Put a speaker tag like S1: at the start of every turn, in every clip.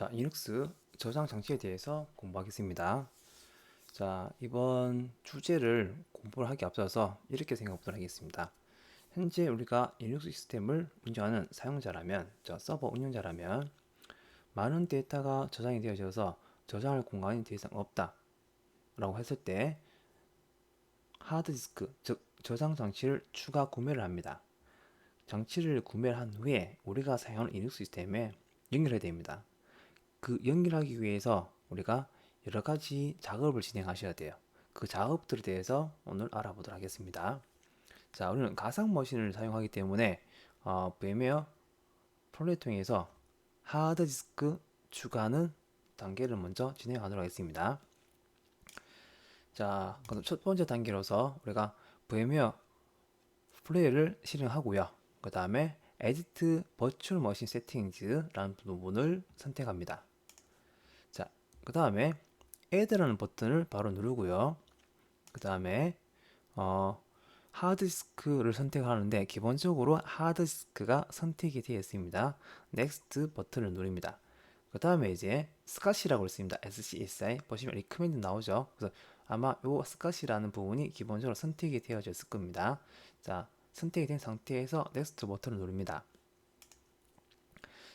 S1: 자, 리눅스 저장 장치에 대해서 공부하겠습니다. 자, 이번 주제를 공부를 하기 앞서서 이렇게 생각부터 하겠습니다. 현재 우리가 리눅스 시스템을 운영하는 사용자라면, 서버 운영자라면 많은 데이터가 저장이 되어져서 저장할 공간이 더 이상 없다 라고 했을 때 하드디스크, 즉 저장 장치를 추가 구매를 합니다. 장치를 구매를 한 후에 우리가 사용하는 리눅스 시스템에 연결해야 됩니다. 그 연결하기 위해서 우리가 여러 가지 작업을 진행하셔야 돼요. 그 작업들에 대해서 오늘 알아보도록 하겠습니다. 자, 우리는 가상 머신을 사용하기 때문에 VMware 프로를 통해서 하드디스크 추가하는 단계를 먼저 진행하도록 하겠습니다. 자, 그럼 첫 번째 단계로서 우리가 VMware 플레이를 실행하고요. 그 다음에 Edit Virtual Machine Settings라는 부분을 선택합니다. 자, 그 다음에 Add라는 버튼을 바로 누르고요. 그 다음에 하드디스크를 선택하는데 기본적으로 하드디스크가 선택이 되어 있습니다. Next 버튼을 누릅니다. 그 다음에 이제 스카시라고 있습니다. SCSI 보시면 리커멘드 나오죠. 그래서 아마 요 스카시라는 부분이 기본적으로 선택이 되어져 있을 겁니다. 자, 선택이 된 상태에서 Next 버튼을 누릅니다.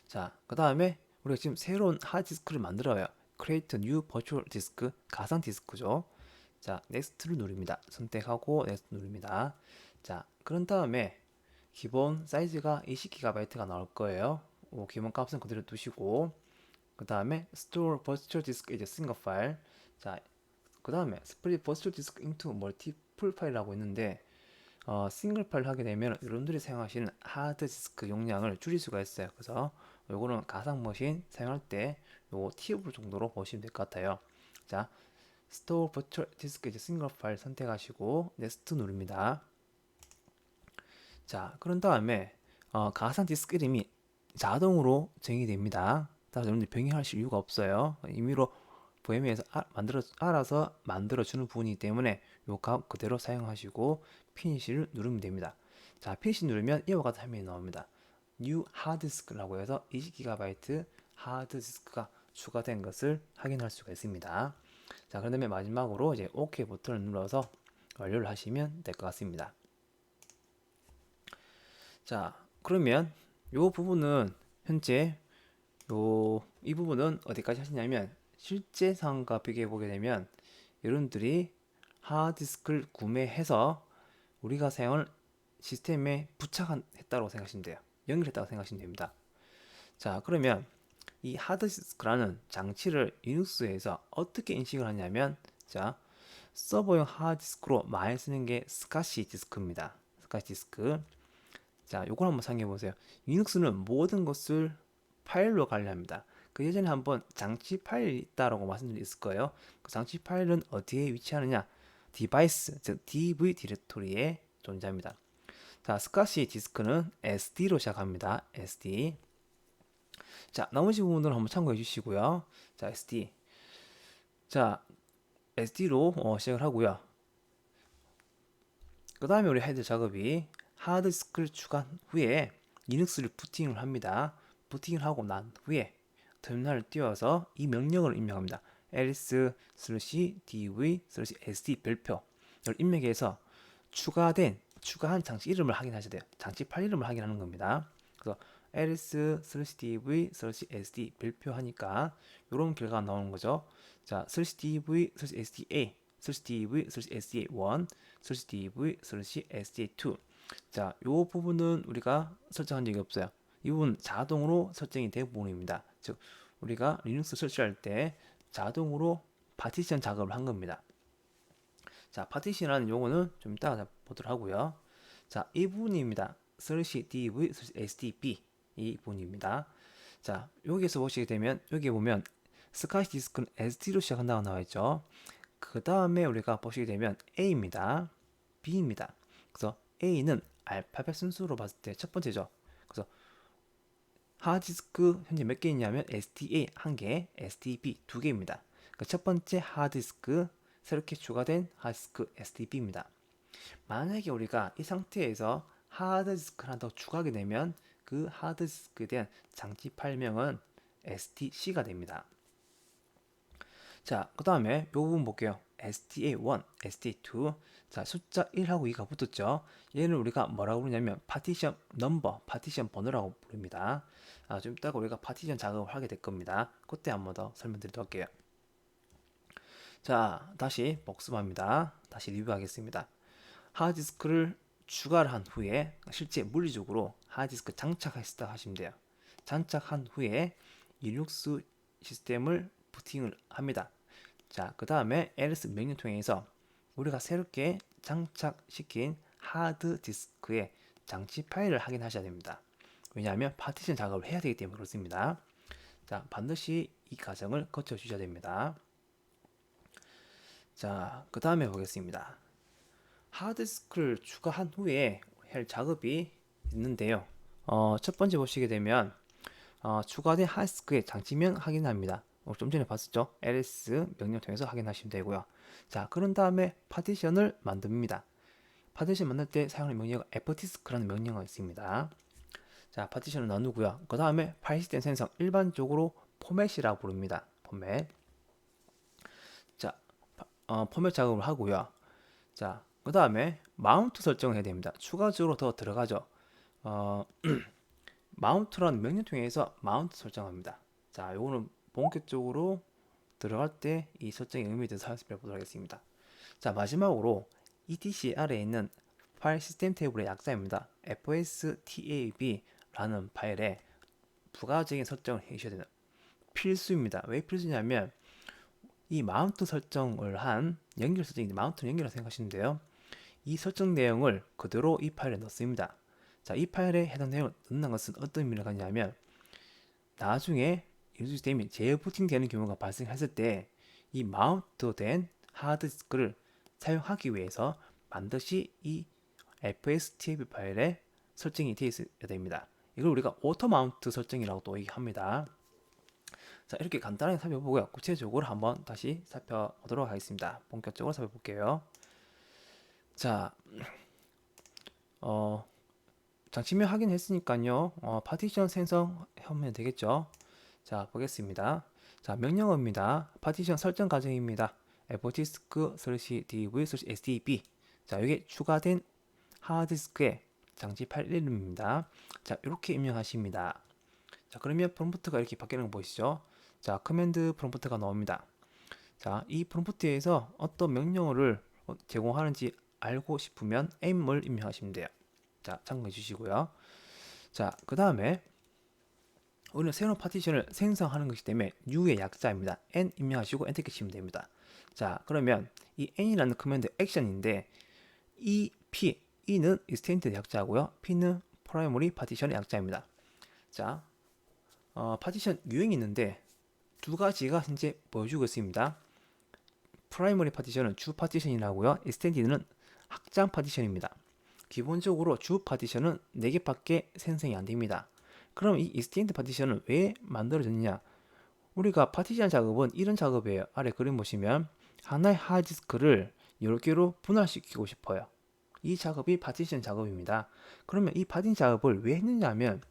S1: 자, 그 다음에 우리가 지금 새로운 하드디스크를 만들어요. Create New Virtual Disk, 가상 디스크죠. 자, Next를 누릅니다. 선택하고 Next 누릅니다. 자, 그런 다음에 기본 사이즈가 20GB가 나올 거예요. 기본 값은 그대로 두시고, 그 다음에 Store Virtual Disk is a single file. 자, 그 다음에 Split Virtual Disk into Multiple File이라고 있는데, 싱글 파일 하게 되면 여러분들이 사용하시는 하드디스크 용량을 줄일 수가 있어요. 그래서 요거는 가상 머신 사용할 때 요거 팁을 정도로 보시면 될 것 같아요. 자, 스토어 버추얼 디스크 이제 싱글 파일 선택하시고 넥스트 누릅니다. 자, 그런 다음에 가상 디스크 이름이 자동으로 정의 됩니다. 따라서 여러분들 병행하실 이유가 없어요. 임의로 VM에서 알아서 만들어주는 부분이기 때문에 요 값 그대로 사용하시고 피니시를 누르면 됩니다. 자, 피니시 누르면 이와 같은 화면이 나옵니다. New 하드디스크라고 해서 20GB 하드디스크가 추가된 것을 확인할 수가 있습니다. 자, 그런 다음에 마지막으로 이제 OK 버튼을 눌러서 완료를 하시면 될 것 같습니다. 자, 그러면 요 부분은 현재 이 부분은 어디까지 하시냐면 실제 상황과 비교해 보게 되면 여러분들이 하드디스크를 구매해서 우리가 사용할 시스템에 부착했다고 생각하시면 돼요. 연결했다고 생각하시면 됩니다. 자, 그러면 이 하드디스크라는 장치를 리눅스에서 어떻게 인식을 하냐면, 자, 서버용 하드디스크로 많이 쓰는 게 스카시 디스크입니다. 스카시 디스크. 자, 요걸 한번 상기해 보세요. 리눅스는 모든 것을 파일로 관리합니다. 그 예전에 한번 장치 파일이 있다라고 말씀드렸을 거예요. 그 장치 파일은 어디에 위치하느냐? 디바이스, 즉 DV 디렉토리에 존재합니다. 자, 스카시 디스크는 SD로 시작합니다. SD. 자, 나머지 부분들은 한번 참고해 주시고요. 자, SD. 자, SD로 시작을 하고요. 그 다음에 우리 해야 될 작업이 하드디스크를 추가한 후에 리눅스를 부팅을 합니다. 부팅을 하고 난 후에 터미널을 띄워서 이 명령어를 입력합니다. ls/dv/sd 별표 이걸 입력해서 추가한 장치 이름을 확인하셔야 돼요. 장치 파일 이름을 확인하는 겁니다. 그래서 ls/dv/sd 별표 하니까 이런 결과가 나오는 거죠. 자, /dv/sda, /dv/sda1, /dv/sda2. 자, 요 부분은 우리가 설정한 적이 없어요. 이 부분 자동으로 설정이 된 부분입니다. 즉, 우리가 리눅스 설치할 때 자동으로 파티션 작업을 한 겁니다. 자, 파티션이라는 용어는 좀 이따가 보도록 하고요. 자, 이 부분입니다. /dv, /sdb 이 부분입니다. 자, 여기에서 보시게 되면 여기 보면 스카시 디스크는 SD로 시작한다고 나와 있죠. 그 다음에 우리가 보시게 되면 A입니다. B입니다. 그래서 A는 알파벳 순서로 봤을 때 첫 번째죠. 그래서 하드디스크 현재 몇 개 있냐면 SDA 1개, SDB 2개입니다. 그러니까 첫 번째 하드디스크 새롭게 추가된 하드디스크 SDB입니다. 만약에 우리가 이 상태에서 하드디스크를 하나 더 추가하게 되면 그 하드디스크에 대한 장치 파일명은 STC가 됩니다. 자, 그 다음에 요 부분 볼게요. STA1, STA2. 자, 숫자 1하고 2가 붙었죠. 얘는 우리가 뭐라고 부르냐면 파티션 넘버, 파티션 번호라고 부릅니다. 좀 이따가 우리가 파티션 작업을 하게 될 겁니다. 그때 한 번 더 설명드리도록 할게요. 자, 다시 복습합니다. 다시 리뷰하겠습니다. 하드디스크를 추가를 한 후에 실제 물리적으로 하드디스크 장착했다 하시면 돼요. 장착한 후에 리눅스 시스템을 부팅을 합니다. 자, 그 다음에 ls 명령통에서 우리가 새롭게 장착시킨 하드디스크의 장치 파일을 확인하셔야 됩니다. 왜냐하면 파티션 작업을 해야 되기 때문에 그렇습니다. 자, 반드시 이 과정을 거쳐 주셔야 됩니다. 자, 그 다음에 보겠습니다. 하드디스크를 추가한 후에 할 작업이 있는데요. 첫 번째 보시게 되면 추가된 하드디스크의 장치면 확인합니다. 좀 전에 봤었죠? ls 명령 통해서 확인하시면 되고요. 자, 그런 다음에 파티션을 만듭니다. 파티션 만들 때 사용하는 명령은 fdisk라는 명령어가 있습니다. 자, 파티션을 나누고요. 그 다음에 파일 시스템 생성, 일반적으로 포맷이라고 부릅니다. 포맷. 자, 포맷 작업을 하고요. 자, 그 다음에 마운트 설정을 해야 됩니다. 추가적으로 더 들어가죠. 마운트라는 명령 통해서 마운트 설정합니다. 자, 요거는 본격적으로 들어갈 때 이 설정의 의미에 대해서 살펴보도록 하겠습니다. 자, 마지막으로 etc 아래에 있는 파일 시스템 테이블의 약자입니다. fstab라는 파일에 부가적인 설정을 해주셔야 되는 필수입니다. 왜 필수냐면 이 마운트 설정을 한 연결 설정인데 마운트 연결이라고 생각하시면 돼요. 이 설정 내용을 그대로 이 파일에 넣습니다. 자, 이 파일에 해당 내용을 넣는 것은 어떤 의미를 갖냐면 나중에 이 시스템이 재부팅 되는 경우가 발생했을 때 이 마운트된 하드디스크를 사용하기 위해서 반드시 이 fstab 파일에 설정이 되어 있어야 됩니다. 이걸 우리가 오토 마운트 설정이라고 또 얘기합니다. 자, 이렇게 간단하게 살펴보고요. 구체적으로 한번 다시 살펴보도록 하겠습니다. 본격적으로 살펴볼게요. 자, 장치명 확인했으니까요. 파티션 생성하면 되겠죠. 자, 보겠습니다. 자, 명령어입니다. 파티션 설정 과정입니다. fdisk/dv/sdb. 자, 이게 추가된 하드디스크의 장치 파일 이름입니다. 자, 이렇게 입력하십니다. 자, 그러면 프롬프트가 이렇게 바뀌는 거 보이시죠? 자, 커맨드 프롬프트가 나옵니다. 자, 이 프롬프트에서 어떤 명령어를 제공하는지 알고 싶으면 m을 입력하시면 돼요. 자, 참고해 주시고요. 자, 그 다음에 우리는 새로운 파티션을 생성하는 것이기 때문에 new의 약자입니다. n 입력하시고 엔터 키시면 됩니다. 자, 그러면 이 n이라는 커맨드 액션인데 이 p, e는 extended 약자고요. p는 primary 파티션의 약자입니다. 자, 파티션 유형이 있는데 두 가지가 현재 보여주고 있습니다. 프라이머리 파티션은 주 파티션이라고요. extended는 확장 파티션입니다. 기본적으로 주 파티션은 4개밖에 생성이 안 됩니다. 그럼 이 extend 파티션은 왜 만들어졌느냐? 우리가 파티션 작업은 이런 작업이에요. 아래 그림 보시면 하나의 하드디스크를 여러 개로 분할시키고 싶어요. 이 작업이 파티션 작업입니다. 그러면 이 파티션 작업을 왜 했느냐 하면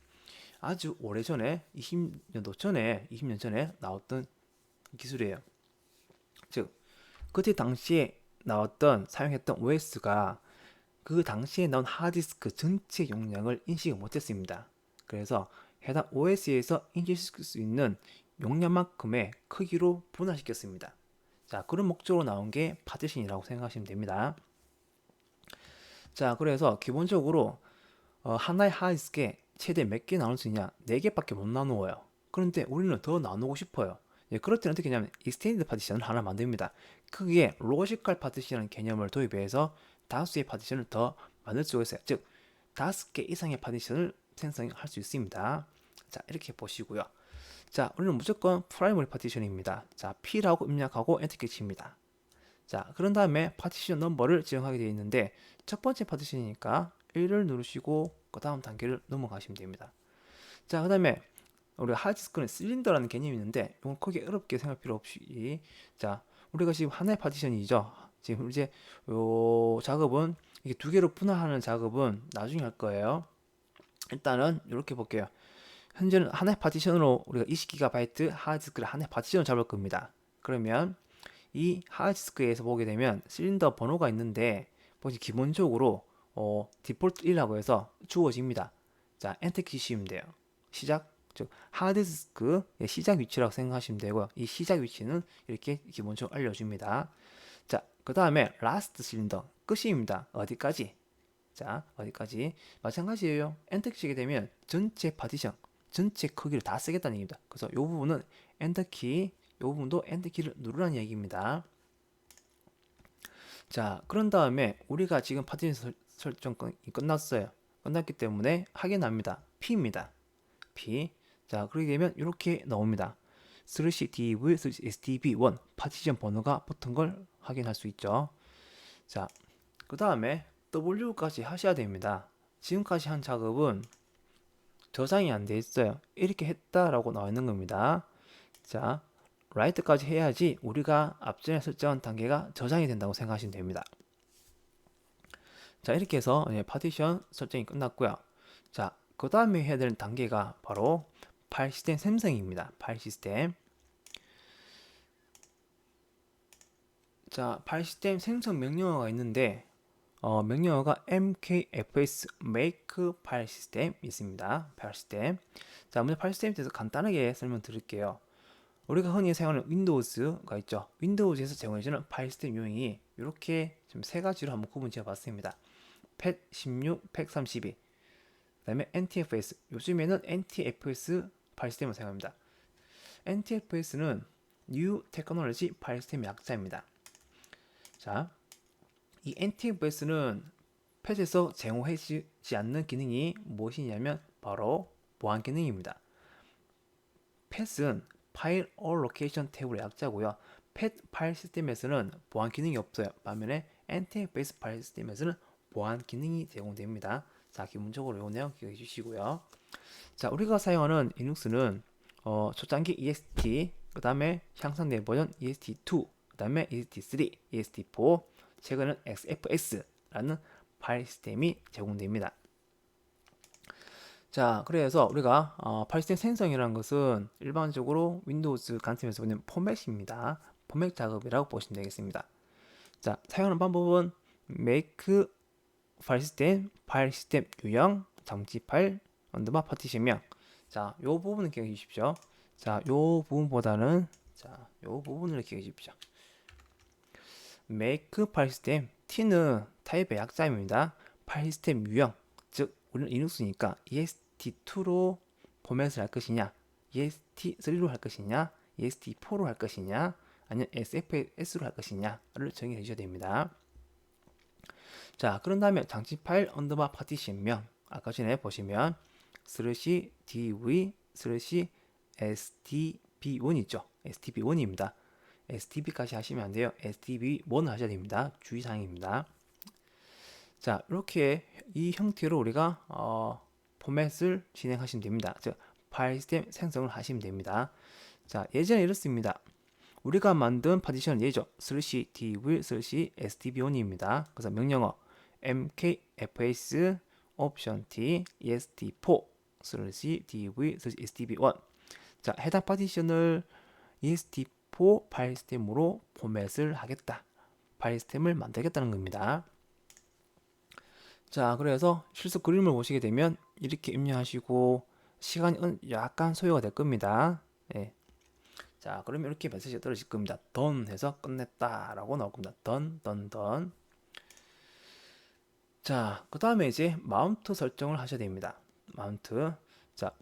S1: 아주 오래전에 20년 전에 나왔던 기술이에요. 즉 그때 당시에 나왔던 사용했던 OS가 그 당시에 나온 하드디스크 전체 용량을 인식을 못했습니다. 그래서 해당 OS에서 인식시킬 수 있는 용량만큼의 크기로 분할시켰습니다. 자, 그런 목적으로 나온 게 파티션이라고 생각하시면 됩니다. 자, 그래서 기본적으로 하나의 하드디스크에 최대 몇 개 나눌 수 있냐? 4개밖에 못 나누어요. 그런데 우리는 더 나누고 싶어요. 그럴 때는 어떻게 하냐면 extended 파티션을 하나 만듭니다. 크기에 로지컬 파티션이라는 개념을 도입해서 5개의 파티션을 더 만들 수가 있어요. 즉 5개 이상의 파티션을 생성할 수 있습니다. 자, 이렇게 보시고요. 자, 우리는 무조건 프라이머리 파티션입니다. 자, P라고 입력하고 엔터키 칩니다. 자, 그런 다음에 파티션 넘버를 지정하게 되어 있는데 첫 번째 파티션이니까 1을 누르시고 그 다음 단계를 넘어가시면 됩니다. 자, 그 다음에 우리가 하드디스크는 실린더라는 개념이 있는데 이건 크게 어렵게 생각할 필요 없이 자, 우리가 지금 하나의 파티션이죠. 지금 이제 요 작업은 이게 2개로 분할하는 작업은 나중에 할 거예요. 일단은 이렇게 볼게요. 현재는 하나의 파티션으로 우리가 20GB 하드디스크를 하나의 파티션으로 잡을 겁니다. 그러면 이 하드디스크에서 보게 되면 실린더 번호가 있는데 보시 기본적으로 디폴트 1이라고 해서 주어집니다. 자, 엔터키 치시면 돼요. 시작, 즉 하드디스크의 시작 위치라고 생각하시면 되고요. 이 시작 위치는 이렇게 기본적으로 알려줍니다. 자, 그 다음에 라스트 실린더 끝입니다. 어디까지? 자, 어디까지? 마찬가지예요. 엔터 치게 되면 전체 파티션, 전체 크기를 다 쓰겠다는 얘기입니다. 그래서 이 부분은 엔터키, 이 부분도 엔터키를 누르라는 얘기입니다. 자, 그런 다음에 우리가 지금 파티션 설정이 끝났어요. 끝났기 때문에 확인합니다. P입니다. P. 자, 그렇게 되면 이렇게 나옵니다. /div /sdb1 파티션 번호가 붙은 걸 확인할 수 있죠. 자, 그 다음에 W까지 하셔야 됩니다. 지금까지 한 작업은 저장이 안 돼 있어요. 이렇게 했다라고 나와 있는 겁니다. 자, 라이트까지 해야지 우리가 앞전에 설정한 단계가 저장이 된다고 생각하시면 됩니다. 자, 이렇게 해서 파티션 설정이 끝났고요. 자, 그 다음에 해야 되는 단계가 바로 파일 시스템 생성입니다. 파일 시스템. 자, 파일 시스템 생성 명령어가 있는데 명령어가 mkfs make 파일 시스템 있습니다. 파일 시스템. 자, 먼저 파일 시스템에 대해서 간단하게 설명드릴게요. 우리가 흔히 사용하는 윈도우즈가 있죠. 윈도우즈에서 제공해주는 파일 시스템 유형이 이렇게 지금 세 가지로 한번 구분 지어봤습니다. 펫16, 펫32, 그 다음에 NTFS. 요즘에는 NTFS 파일 시스템을 사용합니다. NTFS는 New Technology 파일 시스템의 약자입니다. 자, 이 NTFS는 펫에서 제공하지 않는 기능이 무엇이냐면 바로 보안 기능입니다. 펫은 파일 allocation 탭의 약자고요. 펫 파일 시스템에서는 보안 기능이 없어요. 반면에 NTFS 파일 시스템에서는 보안 기능이 제공됩니다. 자, 기본적으로 이 내용 기억해 주시고요. 자, 우리가 사용하는 리눅스는 초창기 EST, 그 다음에 향상된 버전 EST2, 그 다음에 EST3, EST4, 최근은 XFS라는 파일 시스템이 제공됩니다. 자, 그래서 우리가 파일 시스템 생성이라는 것은 일반적으로 윈도우즈 관점에서 보는 포맷입니다. 포맷 작업이라고 보시면 되겠습니다. 자, 사용하는 방법은 make 파일 시스템 유형, 장치 파일, 언더바 파티션명. 자, 요 부분을 기억해 주십시오. 자, 요 부분보다는 요 부분을 기억해 주십시오. make 파일 시스템 T는 타입의 약자입니다. 파일 시스템 유형, 즉 우리는 리눅스니까 EST2로 포맷을 할 것이냐, EST3로 할 것이냐, EST4로 할 것이냐, 아니면 SFS로 할 것이냐를 정의해 주셔야 됩니다. 자, 그런 다음에 장치 파일 언더바 파티션명, 아까 전에 보시면 /dv /sdb1 있죠. sdb1입니다. sdb까지 하시면 안 돼요. sdb1 하셔야 됩니다. 주의사항입니다. 자, 이렇게 이 형태로 우리가 포맷을 진행하시면 됩니다. 즉 파일 시스템 생성을 하시면 됩니다. 자, 예전에 이렇습니다. 우리가 만든 파티션 예죠. /dv /sdb1입니다. 그래서 명령어 mkfs option t est4 /dv /sdb1. 자, 해당 파티션을 est4 파일 시스템으로 포맷을 하겠다. 파일 시스템을 만들겠다는 겁니다. 자, 그래서 실습 그림을 보시게 되면 이렇게 입력하시고 시간이 약간 소요가 될 겁니다. 예. 자, 그러면 이렇게 메시지가 떨어질 겁니다. done 해서 끝냈다 라고 나올 겁니다. done. 자, 그 다음에 이제 마운트 설정을 하셔야 됩니다. 마운트. 자,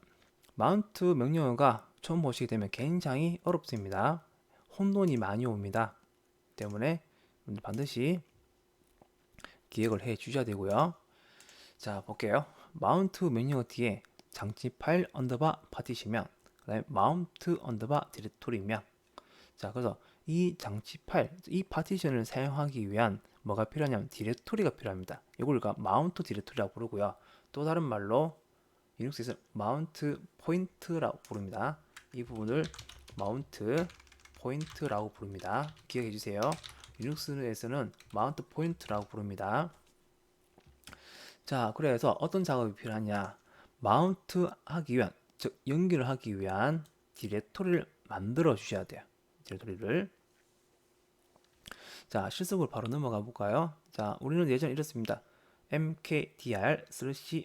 S1: 마운트 명령어가 처음 보시게 되면 굉장히 어렵습니다. 혼돈이 많이 옵니다. 때문에 반드시 기억을 해 주셔야 되고요. 자, 볼게요. 마운트 명령어 뒤에 장치 파일 언더바 파티션명, 그 다음에 마운트 언더바 디렉토리명. 자, 그래서 이 장치 파일, 이 파티션을 사용하기 위한 뭐가 필요하냐면 디렉토리가 필요합니다. 이걸 우리가 마운트 디렉토리라고 부르고요. 또 다른 말로 리눅스에서 마운트 포인트라고 부릅니다. 이 부분을 마운트 포인트라고 부릅니다. 기억해 주세요. 리눅스에서는 마운트 포인트라고 부릅니다. 자, 그래서 어떤 작업이 필요하냐? 마운트 하기 위한 즉 연결을 하기 위한 디렉토리를 만들어 주셔야 돼요. 디렉토리를. 자, 실습으로 바로 넘어가 볼까요? 자, 우리는 예전에 이랬습니다. mkdir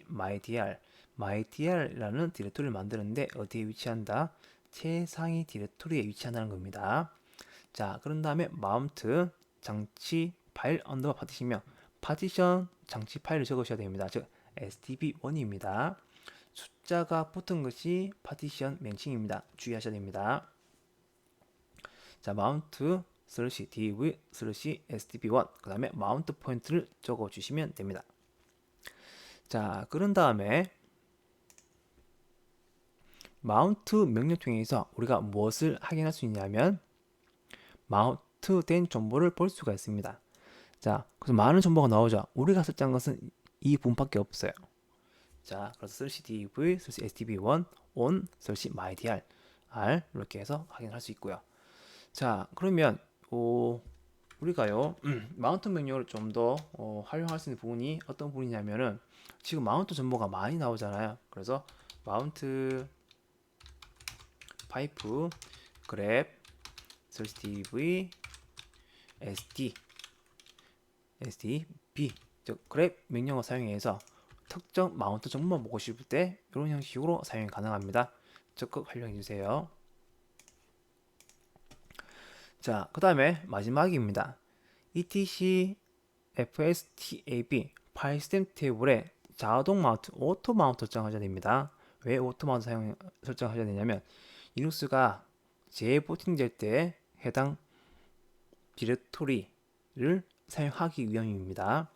S1: mydir mydir이라는 디렉토리를 만드는데 어디에 위치한다? 최상위 디렉토리에 위치한다는 겁니다. 자, 그런 다음에 mount 장치 파일 언더바 파티시면 파티션 장치 파일을 적으셔야 됩니다. 즉 stb1입니다. 숫자가 붙은 것이 파티션 명칭입니다. 주의하셔야 됩니다. 자, mount /div /stb1 그 다음에 마운트 포인트를 적어 주시면 됩니다. 자, 그런 다음에 마운트 명령 통해서 우리가 무엇을 확인할 수 있냐면 마운트된 정보를 볼 수가 있습니다. 자, 그래서 많은 정보가 나오죠. 우리가 설정한 것은 이 부분밖에 없어요. 자, 그래서 /div /stb1 on /mydir 이렇게 해서 확인할 수 있고요. 자, 그러면 우리가요 마운트 명령을 좀 더 활용할 수 있는 부분이 어떤 부분이냐면은 지금 마운트 정보가 많이 나오잖아요. 그래서 마운트 파이프 grep /div sdb 즉 grep 명령을 사용해서 특정 마운트 정보만 보고 싶을 때 이런 형식으로 사용이 가능합니다. 적극 활용해 주세요. 자, 그 다음에 마지막입니다. etc fstab 파일 시스템 테이블에 자동 마운트, 오토 마운트 설정하셔야 됩니다. 왜 오토 마운트 설정하셔야 되냐면 리눅스가 재부팅될 때 해당 디렉토리를 사용하기 위함입니다.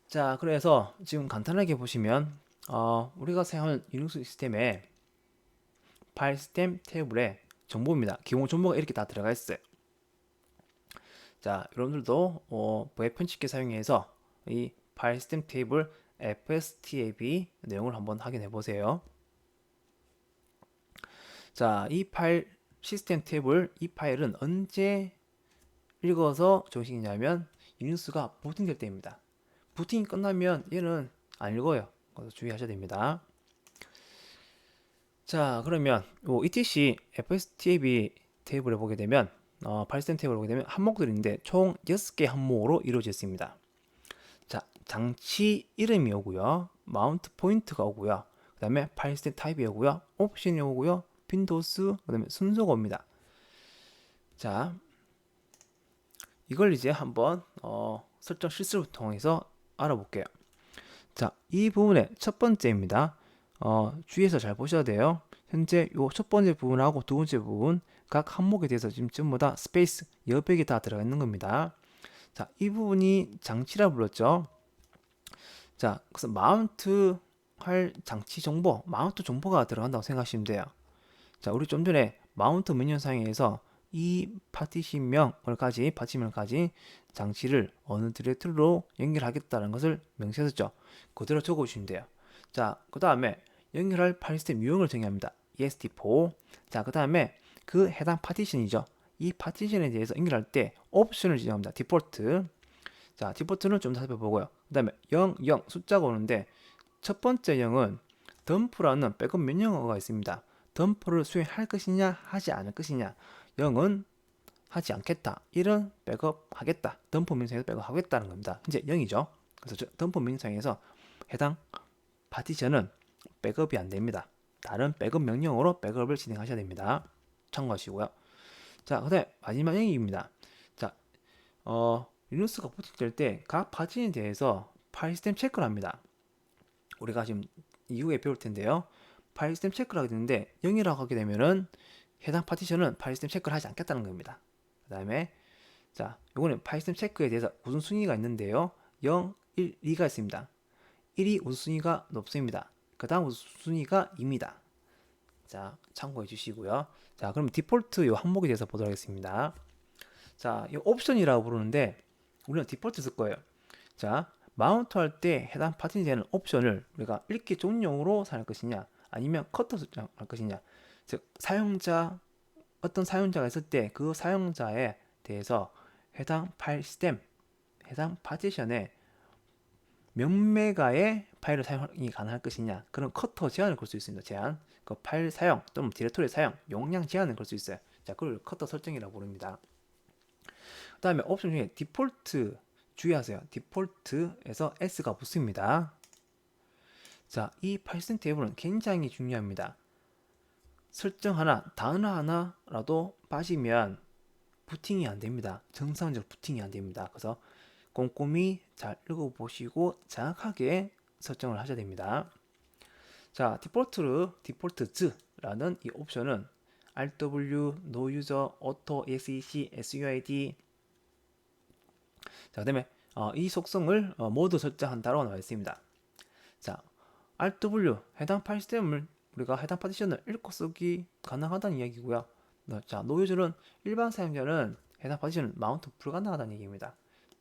S1: 자, 그래서 지금 간단하게 보시면 우리가 사용하는 리눅스 시스템에 파일 시스템 테이블에 정보입니다. 기본 정보가 이렇게 다 들어가 있어요. 자, 여러분들도 웹 편집기 사용해서 이 파일 시스템 테이블 fstab 내용을 한번 확인해 보세요. 자, 이 파일 시스템 테이블 이 파일은 언제 읽어서 정식이냐면 리눅스가 부팅될 때입니다. 부팅이 끝나면 얘는 안 읽어요. 그래서 주의하셔야 됩니다. 자, 그러면 etc fstab 테이블에 보게 되면 파일 시스템 테이블을 보게 되면 항목들인데 총 6개 항목으로 이루어져 있습니다. 자, 장치 이름이 오고요. 마운트 포인트가 오고요. 그 다음에 파일 시스템 타입이 오고요. 옵션이 오고요. 윈도우스, 그 다음에 순서가 옵니다. 자, 이걸 이제 한번 설정 실습을 통해서 알아볼게요. 자, 이 부분의 첫 번째입니다. 주의해서 잘 보셔야 돼요. 현재 요 첫 번째 부분하고 두 번째 부분 각 항목에 대해서 지금 전부 다 스페이스 여백이 다 들어가 있는 겁니다. 자, 이 부분이 장치라 불렀죠. 자, 그래서 마운트 할 장치 정보, 마운트 정보가 들어간다고 생각하시면 돼요. 자, 우리 좀 전에 마운트 메뉴 사용해서 이 파티션명까지 장치를 어느 디렉토리로 연결하겠다는 것을 명시했었죠. 그대로 적어주시면 돼요. 자, 그 다음에 연결할 파일 시스템 유형을 정의합니다. EST4. 자, 그 다음에 그 해당 파티션이죠. 이 파티션에 대해서 연결할 때 옵션을 지정합니다. 디폴트. 자, 디폴트는 좀 더 살펴보고요. 그 다음에 0, 0 숫자가 오는데 첫 번째 0은 덤프라는 백업 명령어가 있습니다. 덤프를 수행할 것이냐 하지 않을 것이냐. 0은 하지 않겠다. 1은 백업하겠다. 덤프 명령에서 백업하겠다는 겁니다. 이제 0이죠. 그래서 덤프 명령에서 해당 파티션은 백업이 안 됩니다. 다른 백업 명령으로 백업을 진행하셔야 됩니다. 참고하시고요. 자, 그 다음에 마지막 0입니다. 자, 리눅스가 부팅될 때 각 파티션에 대해서 파일 시스템 체크를 합니다. 우리가 지금 이후에 배울 텐데요. 파일 시스템 체크를 하게 되는데 0이라고 하게 되면은 해당 파티션은 파일 시스템 체크를 하지 않겠다는 겁니다. 그 다음에 자, 요거는 파일 시스템 체크에 대해서 우선순위가 있는데요. 0, 1, 2가 있습니다. 1이 우선순위가 높습니다. 그 다음 우선순위가 2입니다. 자, 참고해 주시고요. 자, 그럼 디폴트 요 항목에 대해서 보도록 하겠습니다. 자, 이 옵션이라고 부르는데 우리는 디폴트 쓸 거예요. 자, 마운트 할 때 해당 파티션에 대한 옵션을 우리가 읽기 좋은용으로 사용할 것이냐 아니면 커터 설정할 것이냐. 즉 어떤 사용자가 있을 때 그 사용자에 대해서 해당 파일 시스템, 해당 파티션에 몇 메가의 파일을 사용이 가능할 것이냐, 그런 커터 제한을 걸 수 있습니다. 제한. 그 파일 사용 또는 디렉토리 사용, 용량 제한을 걸 수 있어요. 자, 그걸 커터 설정이라고 부릅니다. 그 다음에 옵션 중에 디폴트 주의하세요. 디폴트에서 S가 붙습니다. 자, 이 파이썬 테이블은 굉장히 중요합니다. 설정 하나, 단어 하나라도 빠지면 부팅이 안 됩니다. 정상적으로 부팅이 안 됩니다. 그래서 꼼꼼히 잘 읽어보시고 정확하게 설정을 하셔야 됩니다. 자, 디폴트즈라는 이 옵션은 RW, No User, Auto, EXEC, SUID. 자, 그다음에 이 속성을 모두 설정한다고 나와 있습니다. 자, RW 해당 파일 시스템을 우리가 해당 파티션을 읽고 쓰기 가능하다는 이야기고요. 자, No User는 일반 사용자는 해당 파티션을 마운트 불가능하다는 얘기입니다.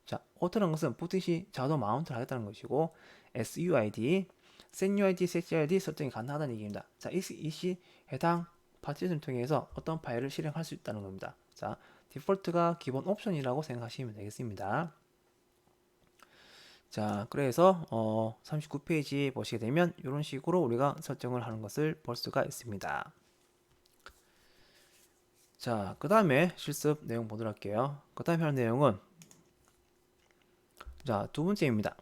S1: 자, Auto라는 것은 부팅 시 자동 마운트를 하겠다는 것이고, SUID, SetUID, SetUID 설정이 가능하다는 얘기입니다. 자, 이 해당 파티션을 통해서 어떤 파일을 실행할 수 있다는 겁니다. 자, 디폴트가 기본 옵션이라고 생각하시면 되겠습니다. 자, 그래서 39페이지 보시게 되면 이런 식으로 우리가 설정을 하는 것을 볼 수가 있습니다. 자, 그 다음에 실습 내용 보도록 할게요. 그 다음에 하는 내용은, 자, 두 번째입니다.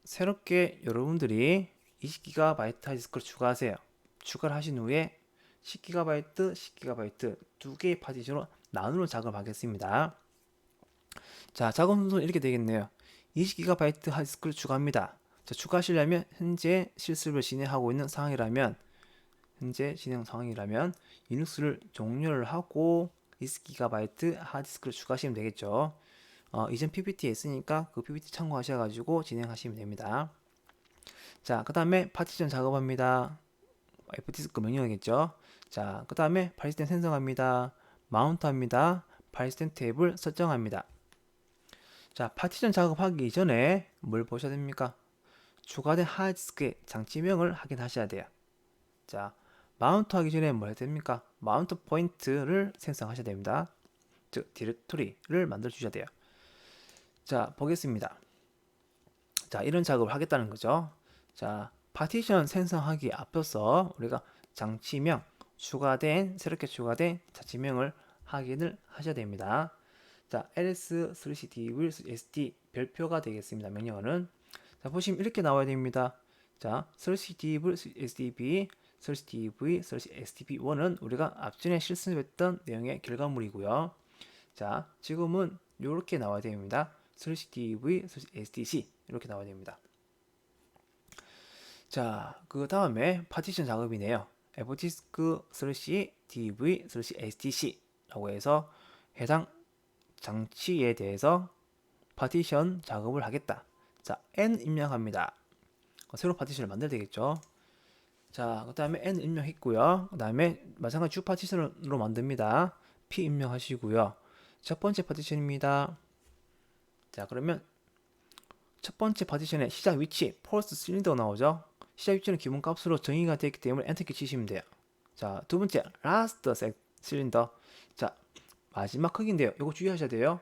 S1: 새롭게 여러분들이 20GB 하드디스크를 추가하세요. 추가를 하신 후에 10GB, 10GB 두 개의 파티션으로 나누는 작업을 하겠습니다. 자, 작업 순서는 이렇게 되겠네요. 20GB 하드디스크를 추가합니다. 자, 추가하시려면 현재 실습을 진행하고 있는 상황이라면 리눅스를 종료를 하고 20GB 하드디스크를 추가하시면 되겠죠. 이전 PPT에 있으니까 그 PPT 참고하셔가지고 진행하시면 됩니다. 자, 그 다음에 파티션 작업합니다. fdisk 명령이겠죠. 자, 그 다음에 파일 시스템 생성합니다. 마운트합니다. 파일 시스템 테이블 설정합니다. 자, 파티션 작업하기 전에 뭘 보셔야 됩니까? 추가된 하드디스크의 장치명을 확인하셔야 돼요. 자, 마운트 하기 전에 뭐 해야 됩니까? 마운트 포인트를 생성하셔야 됩니다. 즉, 디렉토리를 만들어 주셔야 돼요. 자, 보겠습니다. 자, 이런 작업을 하겠다는 거죠. 자, 파티션 생성하기 앞서서 우리가 장치명, 새롭게 추가된 자치명을 확인을 하셔야 됩니다. 자, ls/div/sd 별표가 되겠습니다. 명령어는. 자, 보시면 이렇게 나와야 됩니다. 자, /div/sdb, /div/sdb1은 우리가 앞전에 실습했던 내용의 결과물이고요. 자, 지금은 이렇게 나와야 됩니다. /div/sdc 이렇게 나와야 됩니다. 자, 그 다음에 파티션 작업이네요. fdisk/div/sdc 라고 해서 해당 장치에 대해서 파티션 작업을 하겠다. 자, n 입력합니다. 새로운 파티션을 만들어야 되겠죠. 자, 그 다음에 n 입력했고요. 그 다음에 마찬가지 주 파티션으로 만듭니다. p 입력하시고요. 첫 번째 파티션입니다. 자, 그러면 첫 번째 파티션의 시작 위치, 폴스 실린더 나오죠. 시작 위치는 기본 값으로 정의가 되어 있기 때문에 엔터키 치시면 돼요. 자, 두 번째 라스트 실린더. 자, 마지막 크기인데요. 이거 주의하셔야 돼요.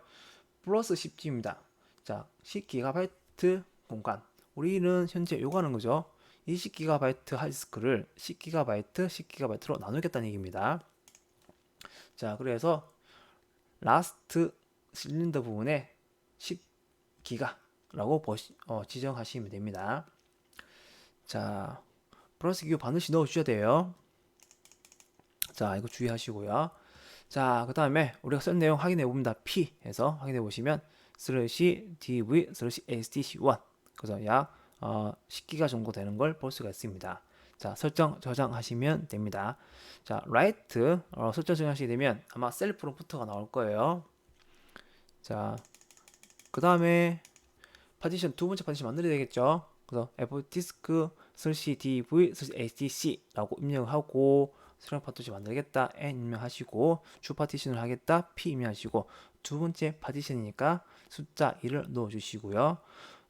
S1: 플러스 10G입니다. 자, 10GB 공간. 우리는 현재 요거 하는 거죠. 20GB 하드디스크를 10GB, 10GB로 나누겠다는 얘기입니다. 자, 그래서 라스트 실린더 부분에 10기가라고 지정하시면 됩니다. 자, 플러스 기호 반드시 넣어주셔야 돼요. 자, 이거 주의하시고요. 자, 그 다음에 우리가 쓴 내용 확인해 봅니다. P 해서 확인해 보시면 /div/sdc1 그래서 약 10기가 정도 되는 걸 볼 수가 있습니다. 자, 설정 저장하시면 됩니다. 자, write 설정 저장하시게 되면 아마 셀프로부터가 나올 거예요. 자, 그 다음에 파티션 두 번째 파티션 만들어야 되겠죠. 그래서 fdisk/div/sdc라고 입력하고 새로운 파티션 만들겠다 n 입력하시고 주 파티션을 하겠다 p 입력하시고 두 번째 파티션이니까 숫자 1을 넣어 주시고요.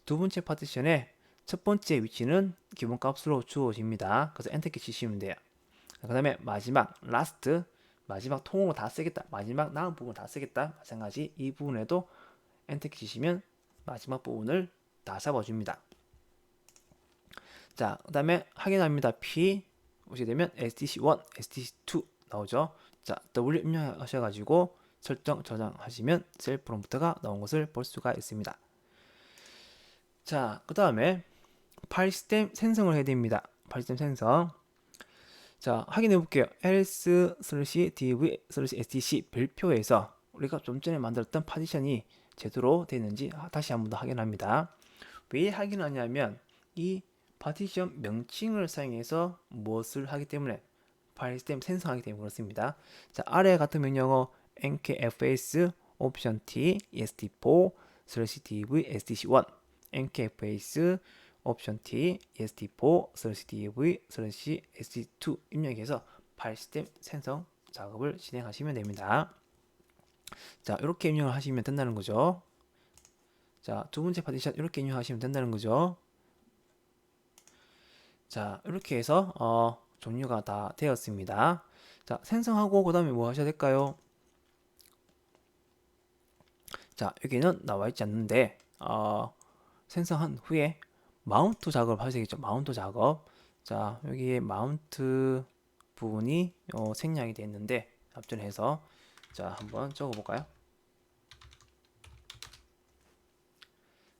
S1: 두 번째 파티션의 첫 번째 위치는 기본값으로 주어집니다. 그래서 엔터키 치시면 돼요. 그 다음에 마지막 last 마지막 통으로 다 쓰겠다, 마지막 남은 부분 다 쓰겠다, 마찬가지 이 부분에도 엔터키 치시면 마지막 부분을 다 잡아줍니다. 자, 그 다음에 확인합니다. P 보시게 되면 STC1, STC2 나오죠. 자, W 입력하셔가지고 설정 저장하시면 셀 프롬프트가 나온 것을 볼 수가 있습니다. 자, 그 다음에 파일 시스템 생성을 해야 됩니다. 파일 시스템 생성. 자, 확인해 볼게요. ls/dv/stc 별표에서 우리가 좀 전에 만들었던 파티션이 제대로 되는지 다시 한번 더 확인합니다. 왜 확인하냐면 이 파티션 명칭을 사용해서 무엇을 하기 때문에 파일 시스템 생성하기 때문에 그렇습니다. 자, 아래 같은 명령어 nkfs option t est4/dv stc1 nkfs option t est4/dv stc2 입력해서 파일 시스템 생성 작업을 진행하시면 됩니다. 자, 이렇게 입력을 하시면 된다는 거죠. 자, 두 번째 파티션 이렇게 입력하시면 된다는 거죠. 자, 이렇게 해서 종료가 다 되었습니다. 자, 생성하고 그 다음에 뭐 하셔야 될까요? 자, 여기는 나와 있지 않는데 생성한 후에 마운트 작업을 하셔야겠죠. 마운트 작업. 자, 여기에 마운트 부분이 생략이 되어 있는데 앞전해서 자, 한번 적어 볼까요?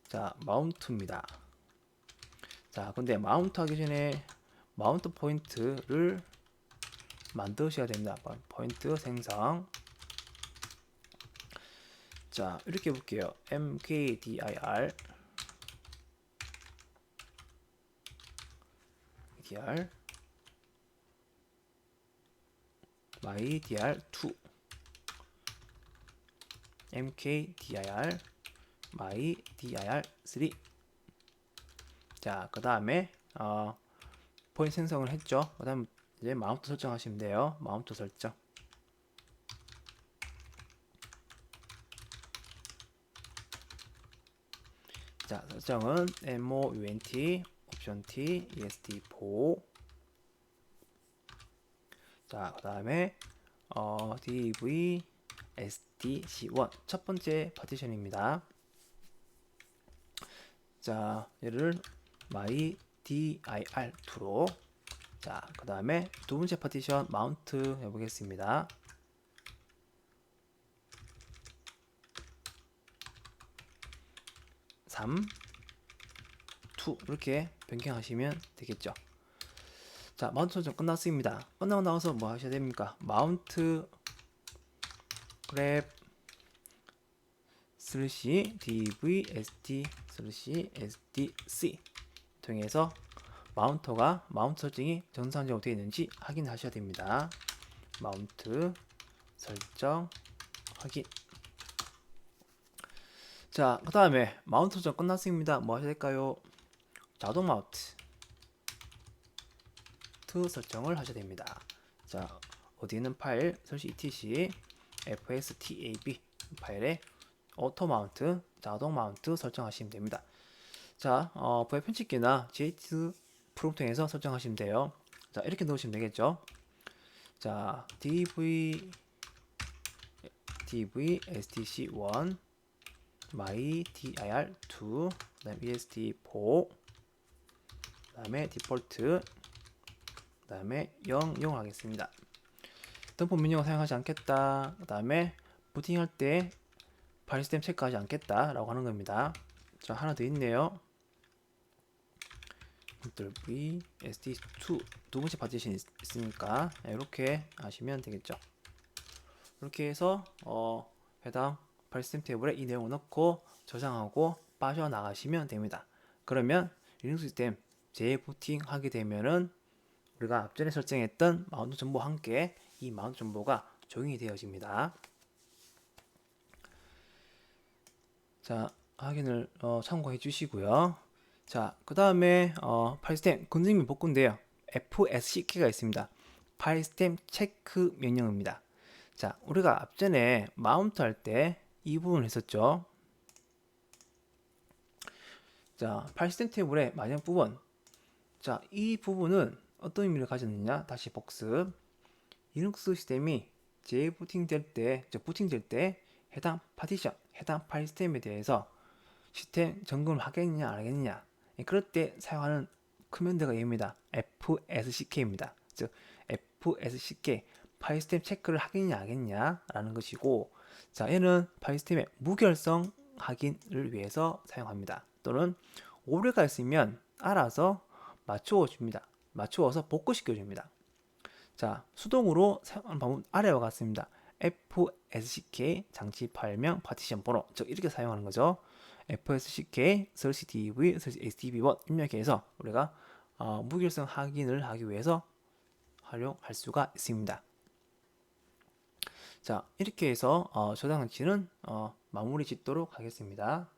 S1: 자, 마운트입니다. 자, 근데 마운트 하기 전에 마운트 포인트를 만드셔야 됩니다. 포인트 생성. 자, 이렇게 볼게요. mkdir mydir2 mkdir mydir3 자, 그 다음에 포인트 생성을 했죠. 그 다음 이제 마운트 설정하시면 돼요. 마운트 설정. 자, 설정은 mount option t est4 자, 그 다음에 dv stc1 첫 번째 파티션입니다. 자, 얘를 mydir2로 자, 그 다음에 두 번째 파티션 마운트 해보겠습니다. 3, 2 이렇게 변경하시면 되겠죠. 자, 마운트 설정 끝났습니다. 끝나고 나서 뭐 하셔야 됩니까? 마운트 그랩 /dvst/sdc 통해서 마운트 설정이 정상적으로 되어 있는지 확인하셔야 됩니다. 마운트 설정 확인. 자, 그 다음에 마운트 설정 끝났습니다. 뭐 하셔야 될까요? 자동 마운트 설정을 하셔야 됩니다. 자, 어디 있는 파일 etc fstab 파일에 오토 마운트 자동 마운트 설정하시면 됩니다. 자, 부의 편집기나 JT 프롬프트에서 설정하시면 돼요. 자, 이렇게 넣으시면 되겠죠. 자, dv stc1 mydir2 그다음 est4 그다음에 디폴트 그다음에 0 하겠습니다. 등포 민영을 사용하지 않겠다. 그다음에 부팅할 때 파일 시스템 체크하지 않겠다라고 하는 겁니다. 자, 하나 더 있네요. Ctrl+V SD2 두 번째 파티션이 있으니까 이렇게 하시면 되겠죠. 이렇게 해서 해당 파일 시스템 테이블에 이 내용을 넣고 저장하고 빠져나가시면 됩니다. 그러면 리눅스 시스템 재부팅 하게 되면은 우리가 앞전에 설정했던 마운트 정보와 함께 이 마운트 정보가 적용이 되어집니다. 자, 확인을 참고해 주시고요. 자, 그 다음에 파일 시스템 건드림 및 복구인데요. FSC키가 있습니다. 파일 시스템 체크 명령입니다. 자, 우리가 앞전에 마운트 할 때 이 부분을 했었죠. 자, 파일 시스템 테이블의 마지막 부분. 자, 이 부분은 어떤 의미를 가졌느냐? 다시 복습. 리눅스 시스템이 재부팅 될 때, 부팅될 때 해당 파티션, 해당 파일 시스템에 대해서 시스템 점검을 하겠느냐 안 하겠느냐, 그럴 때 사용하는 커맨드가 얘입니다. fsck입니다. 즉 fsck 파일 시스템 체크를 하겠냐 안 하겠냐 라는 것이고, 자 얘는 파일 시스템의 무결성 확인을 위해서 사용합니다. 또는 오류가 있으면 알아서 맞추어 줍니다. 맞추어서 복구시켜 줍니다. 자, 수동으로 사용하는 방법 아래와 같습니다. fsck 장치 파일명 파티션 번호, 즉 이렇게 사용하는 거죠. fsck /dv /hdb1 입력해서 우리가 무결성 확인을 하기 위해서 활용할 수가 있습니다. 자, 이렇게 해서 저장 장치는 마무리 짓도록 하겠습니다.